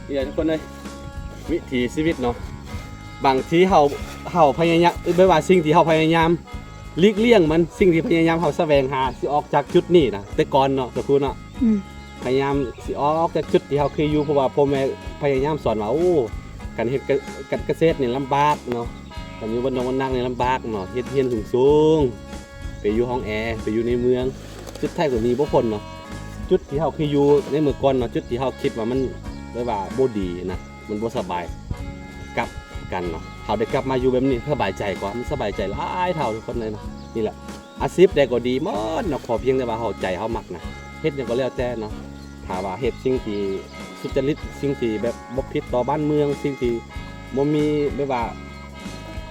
นี่ทุกคนเลยวิถีชีวิตเนาะบางทีเฮาพยายามไม่ว่าสิ่งที่เฮาพยายามหลีกเลี่ยงมันสิ่งที่พยายามเฮาแสวงหาสิออกจากจุดนี้นะแต่ก่อนเนาะก็คือเนาะพยายามสิออกจากจุดที่เฮาเคยอยู่เพราะว่าพ่อแม่พยายามสอนว่าโอ้การเฮ็ดการเกษตรนี่ลำบากเนาะการอยู่บนดงบนนั่งนี่ลำบากเนาะเฮ็ดเฮียนสูงๆไปอยู่ห้องแอร์ไปอยู่ในเมืองจุดท้ายก็มีบ่พ้นเนาะจุดที่เฮาเคยอยู่ในเมื่อก่อนเนาะจุดที่เฮาคิดว่ามันเลยว่าบ่ดีนะมันบ่สบายกลับกันเนาะเขาได้กลับมาอยู่แบบนี้สบายใจกว่ามันสบายใจหลายเท่าทุกคนเลยเนาะนี่แหละอาชีพใดก็ดีหมดเนาะขอเพียงแต่ว่าเฮาใจเฮามักนะเฮ็ดหยังก็แล้วแต่เนาะถ้าว่าเฮ็ดสิ่งที่สุจริตสิ่งที่แบบบ่ผิดต่อบ้านเมืองสิ่งที่บ่มีแบบว่า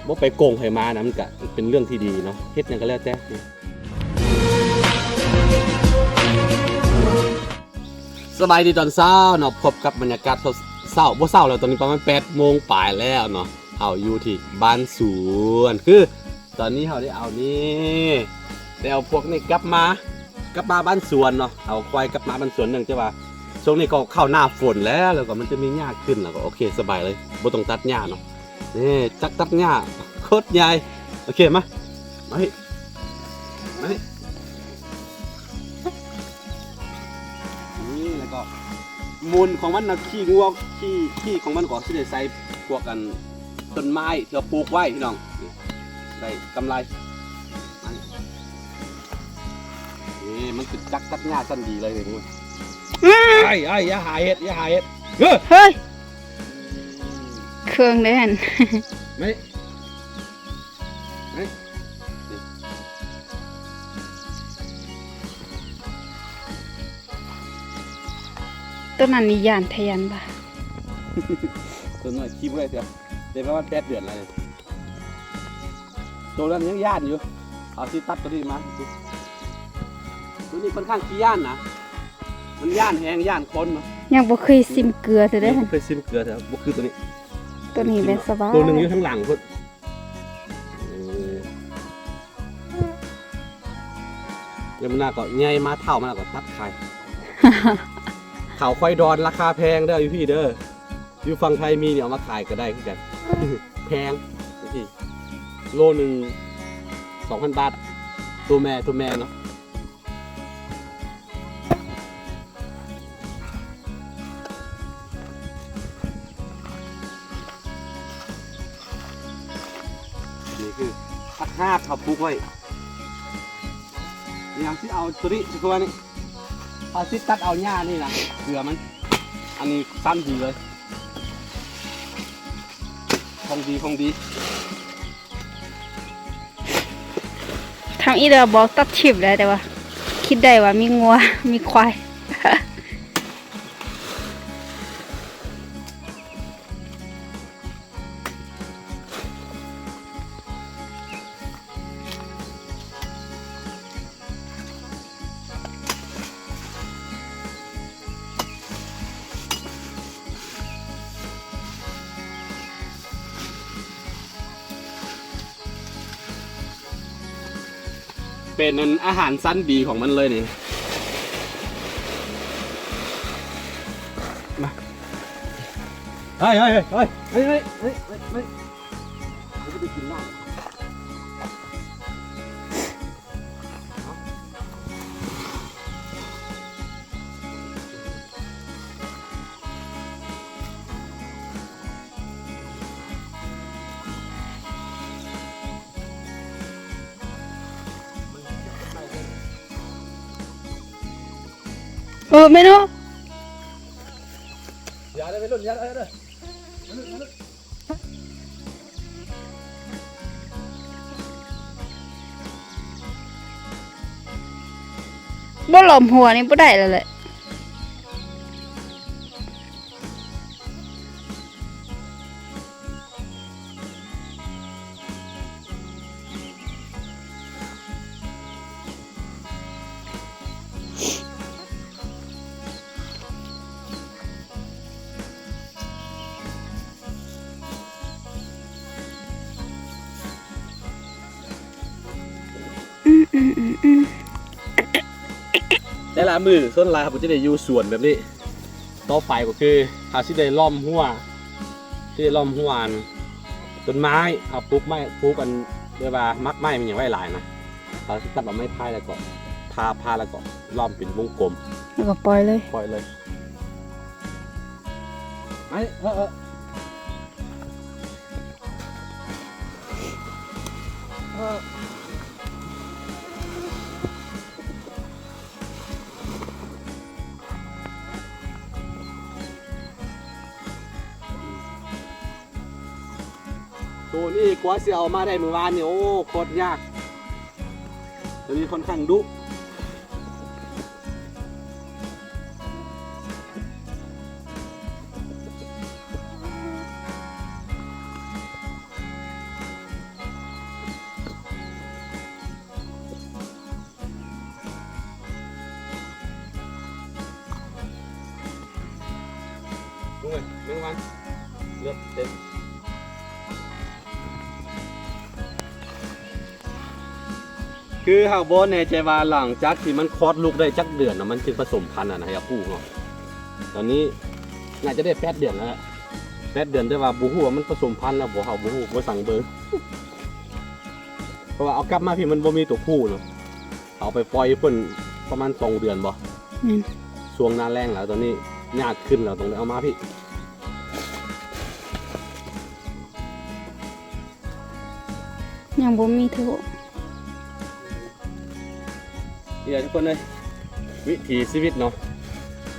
บ่ไปโกงไผมานะมันก็เป็นเรื่องที่ดีเนาะเฮ็ดหยังก็แล้วแต่สบายดีตอนเช้าเนาะพบกับบรรยากาศเช้าบ่เช้าแล้วตอนนี้ประมาณ 8:00 นปลายแล้วเนาะเอาอยู่ที่บ้านสวนคือตอนนี้เฮาได้เอานี่ได้เอาพวกนี้กลับมาบ้านสวนเนาะเอาควายกลับมาบ้านสวนเนื่องจากว่าช่วงนี้ก็เข้าหน้าฝนแล้วก็มันจะมีหญ้าขึ้นแล้วก็โอเคสบายเลยบ่ต้องตัดหญ้าเนาะนี่จักตัดหญ้าโคตรใหญ่โอเคมาพี่นี่แล้วก็มูลของมันนะขี้งัวขี้ของมันก็สิได้ใส่พวกกันต้นไม้ที่เราปลูกไว้พี่น้องได้กำไรนี่มันคือจักตัดหญ้าสั้นดีเลยมึงไอ้อย่าหาเห็ดเฮ้ยเครื่องเด่นไม่ต้นนั้นนี่ยานทะยันป่ะตัวน้อยขี้เมื่อยเถอะเดี๋ยวประมาณ8 เดือนอะไรตัวนั้นยังย่านอยู่เอาที่ตัดตัวนี้มาตัวนี้ค่อนข้างขี้ย่านนะมันย่านแหงย่านคนเนาะยังบ่เคยซิมเกลือเถอะเด้อเคยซิมเกลือแต่บ่คือตัวนี้เป็นสบายตัวนึงอยู่ข้างหลังพุ่นเดี๋ยวมันน่าก็ใหญ่มาเท่ามันก็ตัดขายเขาควายดอนราคาแพงเด้ออยู่พี่เด้ออยู่ฝั่งไทยมีเนี่ยเอามาขายก็ได้คือกันแพงพี่โลนึง 2,000 บาทตัวแม่เนาะนี่คือผักห้าเขาปลูกไว้อย่างที่เอาตัวนี้ตัวนี้เอาที่ตัดเอาหญ้านี่นะเกลือมันอันนี้สั้นดีเลยคงดีทางอีเดอบอกตัดฉิบแล้วแต่ว่าคิดได้ว่ามีงัวมีควายเป็นอาหารสั้นดีของมันเลยนี่มาเฮ้ยจะไปกินน้ำไม่รู้อย่าเลยไม่รุ่นอย่าเลยบ่หลอมหัวนี่บ่ได้แล้วแหละแต่ละมือส้นลายผมจะได้อยู่สวนแบบนี้ ต่อไปก็คือเขาสิได้ล้อมหัวที่ได้ล้อมหัวอันต้นไม้เอาปลูกไม้ปลูกกันเรียกว่ามักไม้มันอย่างไว้หลายนะเขาสิตัดเอาไม้พายแล้วก็พาแล้วก็ล้อมเป็นวงกลม แล้วก็ปล่อยเลย ปล่อยเลยไอ้ตัวนี้กว่าสิเอามาได้เมื่อวานนี่โอ้โคตรยากตัวนี้ค่อนข้างดุดูเลยเมื่อวานเลือดเต็มคือเฮาบ่แน่ใจว่าหลังจากที่มันคลอดลูกได้จักเดือนนะมันถึงผสมพันธุ์นะอย่าพูดเนาะตอนนี้น่าจะได้8 เดือนแล้ว8 เดือนแต่ว่าบ่ฮู้ว่ามันผสมพันธุ์แล้วบ่เฮาบ่ฮู้บ่สั่งเบิ่งเพราะว่าเอากลับมาพี่มันบ่มีตัวผู้เนาะเอาไปปล่อยเพิ่นประมาณ2 เดือนบ่ช่วงหน้าแล้งแล้วตอนนี้หญ้าขึ้นแล้วต้องได้เอามาพี่ยังบ่มีเถอะ นี่แหละทุกคนเลยวิถีชีวิตเนาะ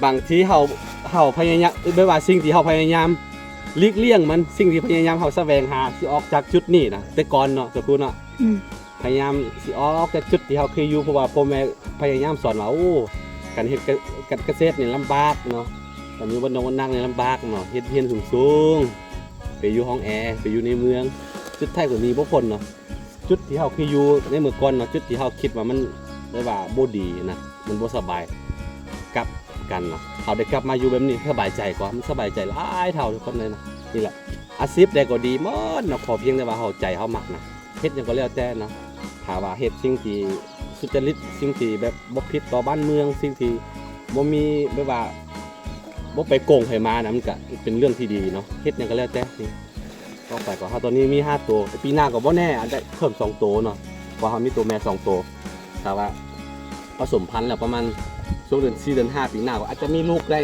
บางทีเฮาพยายามไม่ว่าสิ่งที่เฮาพยายามหลีกเลี่ยงมันสิ่งที่พยายามเฮาแสวงหาสิออกจากจุดนี้นะแต่ก่อนเนาะสักครู่เนาะพยายามสิออกจากจุดที่เฮาเคยอยู่เพราะว่าพ่อแม่พยายามสอนว่าโอ้การเฮ็ดการเกษตรนี่ลำบากเนาะการอยู่บ้านนอกบ้านนานี่ลำบากเนาะเฮ็ดเรียนสูงๆไปอยู่ห้องแอร์ไปอยู่ในเมืองจุดท้ายกว่านี้บ่พ้นเนาะจุดที่เฮาเคยอยู่ในเมื่อก่อนเนาะจุดที่เฮาคิดว่ามันได้ว่าบ่ดีนะมันบ่สบายกลับกันเนาะเขาได้กลับมาอยู่แบบนี้สบายใจกว่ามันสบายใจหลายเท่าทุกคนเลยนะนี่แหละอาชีพใดก็ดีหมดเนาะขอเพียงแต่ว่าเฮาใจเฮามักนะเฮ็ดหยังก็แล้วแต่เนาะถ้าว่าเฮ็ดสิ่งที่สุจริตสิ่งที่แบบบ่ผิดต่อบ้านเมืองสิ่งที่บ่มีแบบว่าบ่ไปโกงไผมานะมันก็เป็นเรื่องที่ดีเนาะเฮ็ดหยังก็แล้วแต่นี่ต่อไปก็เฮาตอนนี้มี5 ตัวปีหน้าก็บ่แน่อาจจะเพิ่ม2 ตัวเนาะเพราะเฮามีตัวแม่2 ตัวแต่ว่าผสมพันธุ์แล้วประมาณช่วงเดือน4 เดือน 5ปีหน้าก็อาจจะมีลูกได้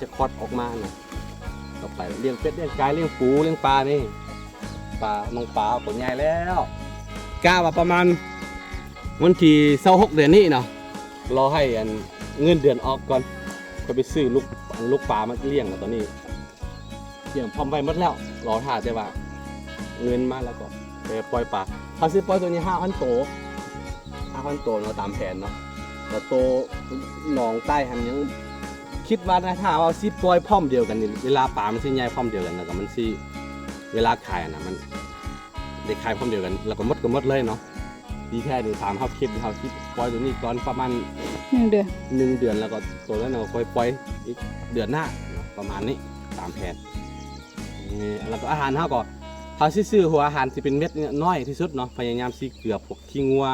จะคลอดออกมานะต่อไปเลี้ยงเป็ดเลี้ยงไก่เลี้ยงปูเลี้ยงปลานี่ปลาน้องปลาตัวใหญ่แล้วกล้าว่าประมาณวันที่26 เดือนนี้เนาะรอให้เงินเดือนออกก่อนก็ไปซื้อลูกปลามาเลี้ยงแล้วตอนนี้เลี้ยงพร้อมไว้หมดแล้วรอท่าแต่ว่าเงินมาแล้วก็ไปปล่อยปลาเขาซื้อปล่อยตัวนี้5,000 ตัว5,000 ตัวเนาะตามแผนเนาะแต่โตหนองใต้หันยังคิดว่าถ้าว่าสิปล่อยพร้อมเดียวกันนี่เวลาปลามันสิใหญ่พร้อมเดียวกันแล้วก็มันสิเวลาขายนะมันได้ขายพร้อมเดียวกันแล้วก็หมดเลยเนาะดีแค่นี้ถามเขาคิดเขาคิดปล่อยตัวนี้ก่อนประมาณ1 เดือน1 เดือนแล้วก็ตัวนั้นเราค่อยปล่อยอีกเดือนหน้าประมาณนี้ตามแผนแล้วก็อาหารเขาก็เขาซื้อหัวอาหารที่เป็นเม็ดน้อยที่สุดเนาะพยายามซีเกลือพวกขี้งัว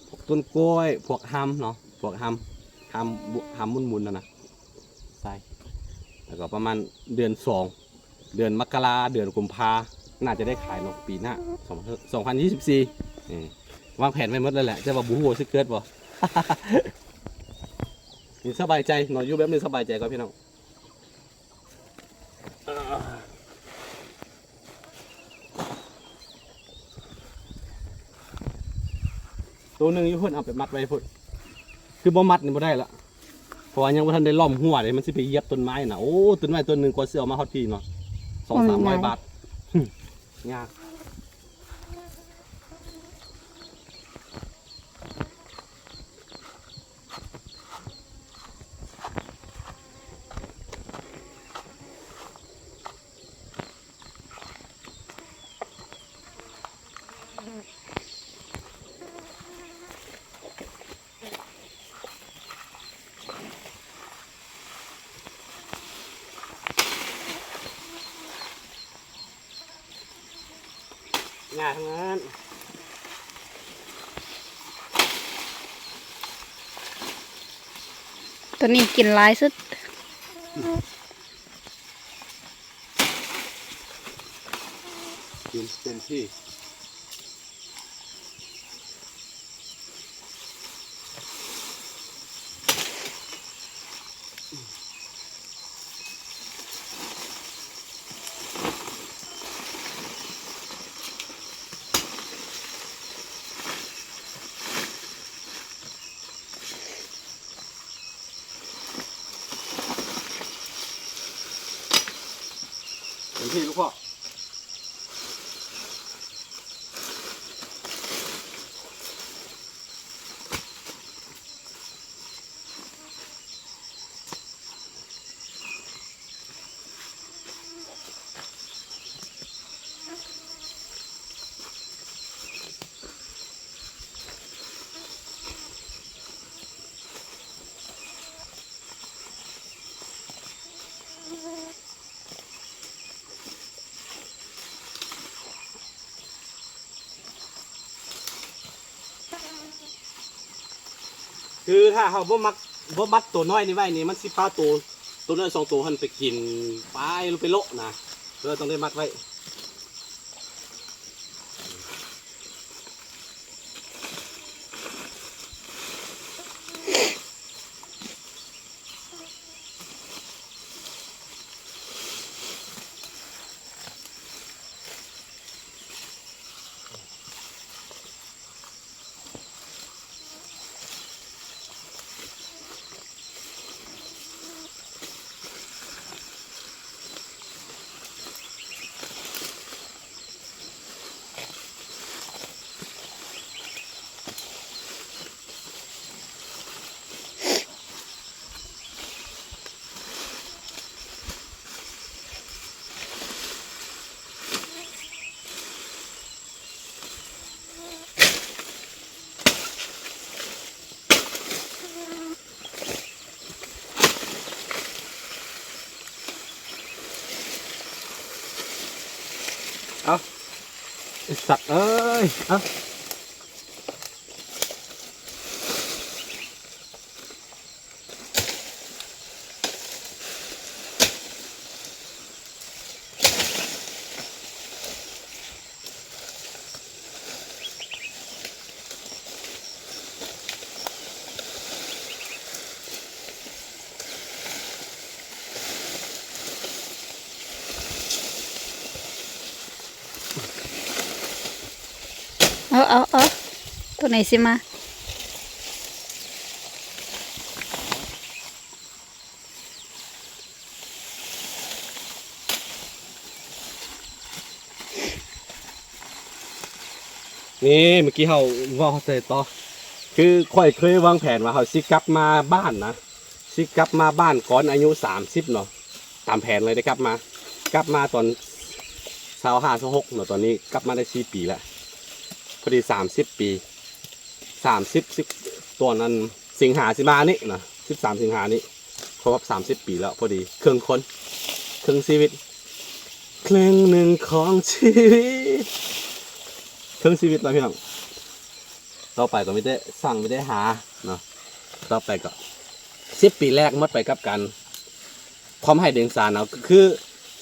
พวกต้นกล้วยพวกหำเนาะพวกหำมุนๆนะใช่แล้วก็ประมาณเดือน2 เดือนมกราเดือนกุมภาน่าจะได้ขายเนาะปีหน้า2024วางแผนไว้หมดแล้วแหละจะว่าบูฮูซิเกิดบ่ นี่สบายใจนอนอยู่แบบนี้สบายใจก็พี่น้องตัวหนึ่งอยู่พุ่นเอาไปมัดไว้พุ่นคือบ่มัดนี่บ่ได้ละเพราะว่ายังบ่ทันได้ล้อมหัวเลยมันสิไปเหยียบต้นไม้น่ะโอ้ต้นไม้ต้นหนึ่งกว่าสิเอามาฮอดพี่เนาะ200-300 บาทยากง่ายทั้งนั้นตัวนี้กินหลายสุด กินเต็มที่เต็มที่ลูกพ่อคือถ้าเขาบ่มัดตัวน้อยนี่ไว้นี่มันสิพาตัวน้อย2ตัวหันไปกินปลาลงไปโละนะเราต้องได้มัดไว้เอาไอ้สัตว์เอ้ยเอาเอาตัวไหนสิมานี่เมื่อกี้เขาว่าเขาใส่ต่อคือค่อยเคยวางแผนว่าเขาสิกลับมาบ้านนะสิกลับมาบ้านก่อนอายุ30เนาะตามแผนเลยได้กลับมาตอน25-26เนาะตอนนี้กลับมาได้4 ปีแล้วพอดี30 ปี30ตัวนั้นสิงหาสิมานี่นะ13 สิงหานี่ครบ30 ปีแล้วพอดีครึ่งชีวิตครึ่งหนึ่งของชีวิตครึ่งชีวิตแล้วพี่น้องต่อไปก็ไม่ได้สั่งไม่ได้หาเนาะต่อไปก็10 ปีแรกหมดไปกับกันความให้เดียงสารเอาคือ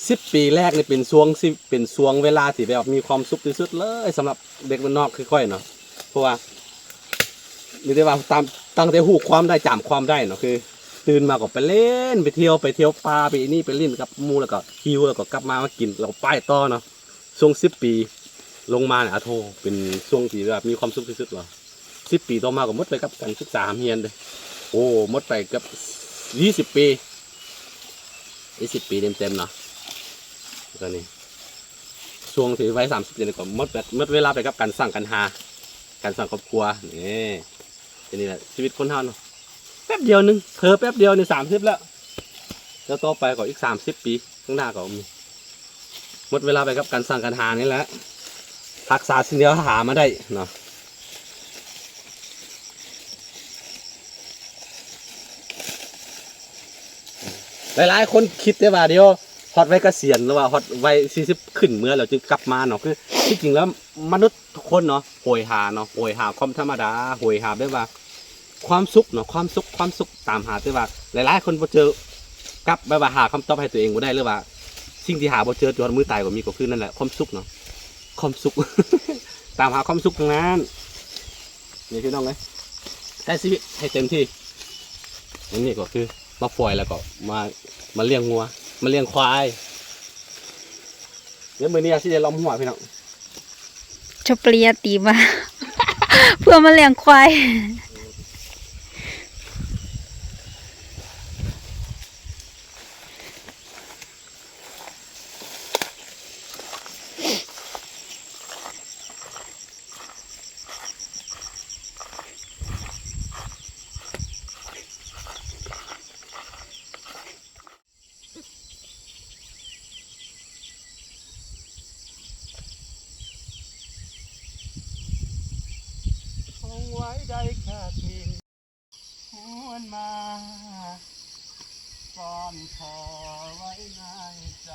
10 ปีแรกนี่เป็นช่วงเวลาที่แบบมีความสุขที่สุดเลยสำหรับเด็กบ้านนอกคือค่อยเนาะเพราะว่านี่ได้ว่าตั้งแต่หูความได้จำความได้เนาะคือตื่นมาก็ไปเล่นไปเที่ยวปลาไปนี่ไปเล่นกับหมู่แล้วก็คิวแล้วก็กลับมากินแล้วก็ป้ายต่อเนาะช่วง10 ปีลงมาเนี่ยโทเป็นช่วงที่แบบมีความสุขที่สุดเหรอ10 ปีต่อมาก็หมดไปกับการศึกษาเฮียนเลยโอ้หมดไปกับ20 ปี20 ปีเต็มเนาะก็นี่ช่วงที่ไว้30 ปีก็หมดเวลาไปกับการสร้างกันหาการสร้างครอบครัวนี่นี่แหละชีวิตคนเฮาเนาะแป๊บเดียวนึงเผลอแป๊บเดียวใน30แล้วต่อไปก็อีก30 ปีข้างหน้าก็มีหมดเวลาไปกับการสร้างกันหานี่แหละทักษะสิ่งเดียวหามาได้เนาะหลายๆคนคิดได้ว่าเดียวฮอตไว้เกษียณหรือว่าฮอตไว้40ขึ้นเมื่อเราจึงกลับมาเนาะคือที่จริงแล้วมนุษย์ทุกคนเนาะโหยหาความธรรมดาโหยหาได้ว่าความสุขเนาะความสุขตามหาได้ว่าหลายๆคนพอเจอกลับไปว่าหาคำตอบให้ตัวเองบ่ได้หรือว่าสิ่งที่หาบ่เจอจนมือตายก็มีก็คือนั่นแหละความสุขเนาะ ความสุข ตามหาความสุขทางนั้นนี่พี่น้องเลยใช้ชีวิตให้เต็มที่อันนี้ก็คือมาปล่อยแล้วก็มาเลี้ยงงัวมาเลี้ยงควายเดี๋ยวมื้อนี้สิได้ล้อมหัวพี่น้อง จบปริญญาตรีมา เพื่อมาเลี้ยงควายคงไว้ได้แค่เพียงหวนมาซ่อนพอไว้ในใจ